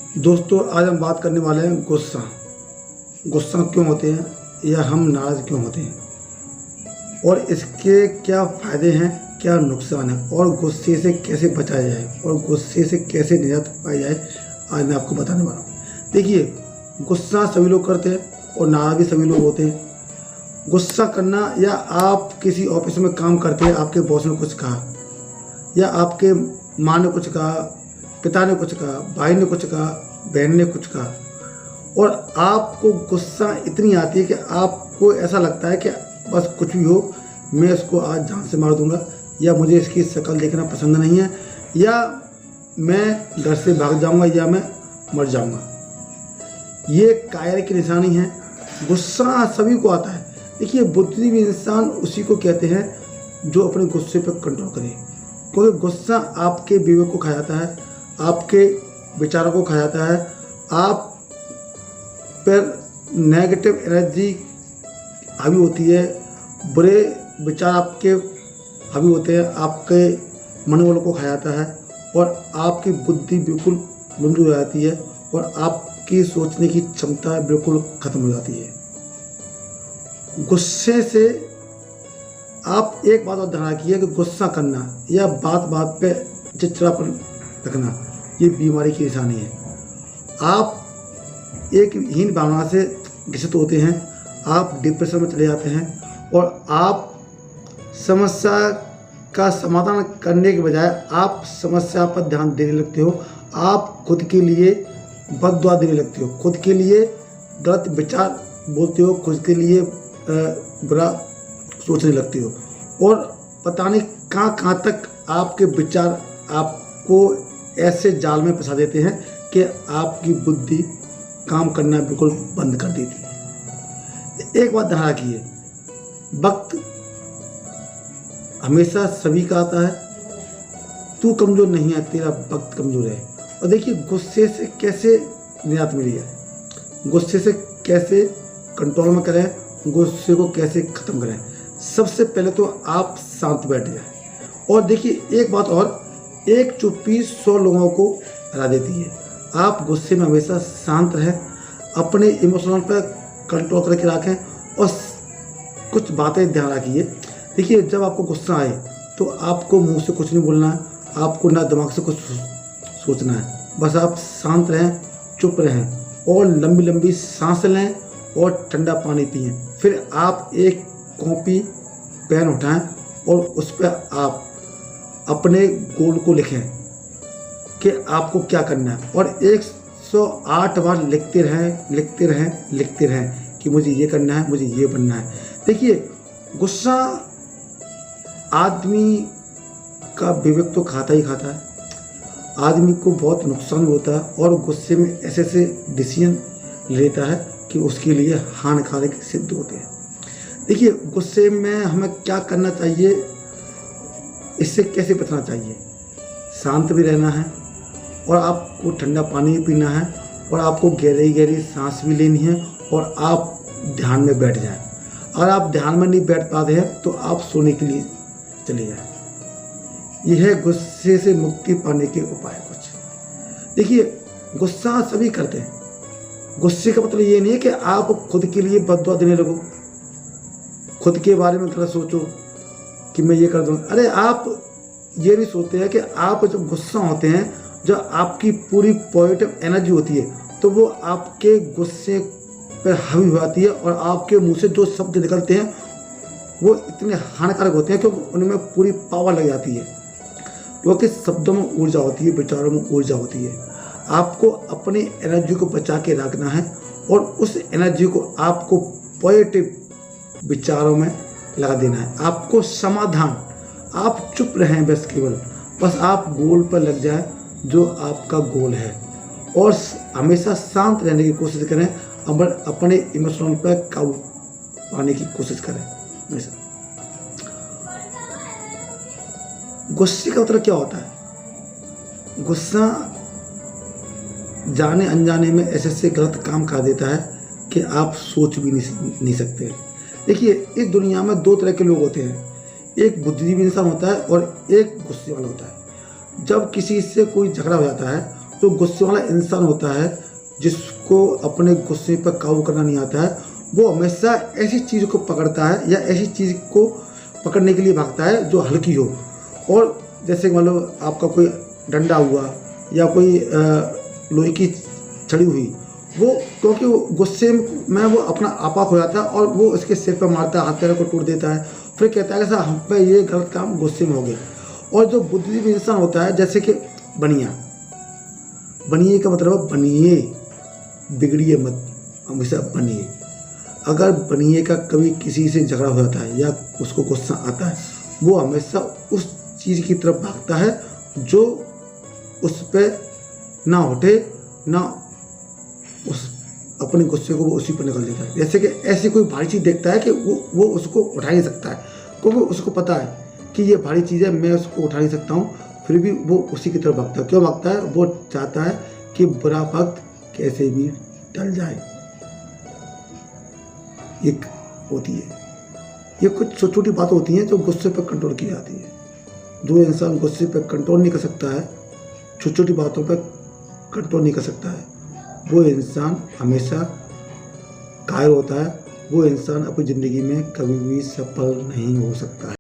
दोस्तों, आज हम बात करने वाले हैं गुस्सा। गुस्सा क्यों होते हैं या हम नाराज़ क्यों होते हैं और इसके क्या फ़ायदे हैं, क्या नुकसान है और गुस्से से कैसे बचा जाए और गुस्से से कैसे निजात पाई जाए, आज मैं आपको बताने वाला हूँ। देखिए, गुस्सा सभी लोग करते हैं और नाराज़ भी सभी लोग होते हैं। गुस्सा करना, या आप किसी ऑफिस में काम करते हैं, आपके बॉस ने कुछ कहा या आपके माँ ने कुछ कहा, पिता ने कुछ कहा, भाई ने कुछ कहा, बहन ने कुछ कहा और आपको गुस्सा इतनी आती है कि आपको ऐसा लगता है कि बस कुछ भी हो, मैं इसको आज जान से मार दूंगा, या मुझे इसकी शक्ल देखना पसंद नहीं है, या मैं घर से भाग जाऊंगा, या मैं मर जाऊंगा। ये कायर की निशानी है। गुस्सा सभी को आता है। देखिए, बुद्धिजीवी इंसान उसी को कहते हैं जो अपने गुस्से पर कंट्रोल करे, क्योंकि गुस्सा आपके विवेक को खा जाता है, आपके विचारों को खा जाता है, आप पर नेगेटिव एनर्जी हावी होती है, बुरे विचार आपके हावी होते हैं, आपके मनोबल को खा जाता है और आपकी बुद्धि बिल्कुल बंद हो जाती है और आपकी सोचने की क्षमता बिल्कुल ख़त्म हो जाती है। गुस्से से आप एक बात और ध्यान रखिए कि गुस्सा करना या बात बात पे चिड़चिड़ापन रखना, ये बीमारी की निशानी है। आप एक हीन भावना से ग्रसित होते हैं, आप डिप्रेशन में चले जाते हैं और आप समस्या का समाधान करने के बजाय आप समस्या पर ध्यान देने लगते हो। आप खुद के लिए बददुआ देने लगते हो, खुद के लिए गलत विचार बोलते हो, खुद के लिए बुरा सोचने लगते हो और पता नहीं कहाँ तक आपके विचार आपको ऐसे जाल में फंसा देते हैं कि आपकी बुद्धि काम करना बिल्कुल बंद कर देती है। एक बात ध्यान रखिए, वक्त हमेशा सभी का आता है। तू कमज़ोर नहीं है, तेरा वक्त कमज़ोर है। और देखिए, गुस्से से कैसे निजात मिली है, गुस्से से कैसे कंट्रोल में करें, गुस्से को कैसे ख़त्म करें। सबसे पहले तो आप शांत बैठ जाए। और देखिए, एक बात और, एक चुप्पी 100 लोगों को हरा देती है। आप गुस्से में हमेशा शांत रहें, अपने इमोशनल पर कंट्रोल करके रखें और कुछ बातें ध्यान रखिए। देखिए, जब आपको गुस्सा आए तो आपको मुंह से कुछ नहीं बोलना है, आपको ना दिमाग से कुछ सोचना है। बस आप शांत रहें, चुप रहें और लंबी लंबी सांस लें और ठंडा पानी पिएं। फिर आप एक कॉपी पेन उठाएं और उस पर आप अपने गोल को लिखें कि आपको क्या करना है और 108 बार लिखते रहें कि मुझे ये करना है, मुझे ये बनना है। देखिए, गुस्सा आदमी का विवेक तो खाता ही खाता है, आदमी को बहुत नुकसान होता है और गुस्से में ऐसे ऐसे डिसीजन लेता है कि उसके लिए हानिकारक सिद्ध होते हैं। देखिए, गुस्से में हमें क्या करना चाहिए, इससे कैसे बचना चाहिए। शांत भी रहना है और आपको ठंडा पानी भी पीना है और आपको गहरी गहरी सांस भी लेनी है और आप ध्यान में बैठ जाएं। अगर आप ध्यान में नहीं बैठ पाते हैं तो आप सोने के लिए चले जाएं। यह है गुस्से से मुक्ति पाने के उपाय कुछ। देखिए, गुस्सा सभी करते हैं। गुस्से का मतलब ये नहीं है कि आप खुद के लिए बददुआ देने लगो, खुद के बारे में गलत सोचो कि मैं ये कर दूँ। अरे, आप ये भी सोचते हैं कि आप जब गुस्सा होते हैं, जब आपकी पूरी पॉजिटिव एनर्जी होती है, तो वो आपके गुस्से पर हावी हो जाती है और आपके मुंह से जो शब्द निकलते हैं वो इतने हानिकारक होते हैं क्योंकि उनमें पूरी पावर लग जाती है, क्योंकि शब्दों में ऊर्जा होती है, विचारों में ऊर्जा होती है। आपको अपनी एनर्जी को बचा के रखना है और उस एनर्जी को आपको पॉजिटिव विचारों में लगा देना है। आपको समाधान, आप चुप रहें, बस आप गोल पर लग जाए जो आपका गोल है और हमेशा शांत रहने की कोशिश करें, अपने इमोशनल पर काबू पाने की कोशिश करें हमेशा। गुस्से का मतलब क्या होता है? गुस्सा जाने अनजाने में ऐसे ऐसे गलत काम कर देता है कि आप सोच भी नहीं सकते। देखिए, इस दुनिया में 2 तरह के लोग होते हैं, एक बुद्धिजीवी इंसान होता है और एक गुस्से वाला होता है। जब किसी से कोई झगड़ा हो जाता है जो गुस्से वाला इंसान होता है, जिसको अपने गुस्से पर काबू करना नहीं आता है, वो हमेशा ऐसी चीज़ को पकड़ता है या ऐसी चीज़ को पकड़ने के लिए भागता है जो हल्की हो। और जैसे मान लो आपका कोई डंडा हुआ या कोई लोहे की छड़ी हुई, वो क्योंकि वो गुस्से में वो अपना आपा हो जाता है और वो उसके सिर पर मारता है, हाथ पैर को तोड़ देता है, फिर कहता है कि सर हम पे ये गलत काम गुस्से में हो गया। और जो बुद्धिजीवी इंसान होता है, जैसे कि बनिया, बनिए का मतलब है बनिए, बिगड़िए मत, हमेशा बनिए। अगर बनिए का कभी किसी से झगड़ा हो जाता है या उसको गुस्सा आता है, वो हमेशा उस चीज़ की तरफ भागता है जो उस पर ना उठे, ना उस अपने गुस्से को वो उसी पर निकाल देता है। जैसे कि ऐसी कोई भारी चीज़ देखता है कि वो उसको उठा नहीं सकता है, क्योंकि उसको पता है कि ये भारी चीज़ है, मैं उसको उठा नहीं सकता हूँ, फिर भी वो उसी की तरफ भागता है। क्यों भागता है? वो चाहता है कि बुरा वक्त कैसे भी टल जाए। एक होती है, ये कुछ छोटी छोटी बातें होती हैं जो गुस्से पर कंट्रोल की जाती है। जो इंसान गुस्से पर कंट्रोल नहीं कर सकता है, छोटी छोटी बातों पर कंट्रोल नहीं कर सकता है, वो इंसान हमेशा कायर होता है। वो इंसान अपनी ज़िंदगी में कभी भी सफल नहीं हो सकता है।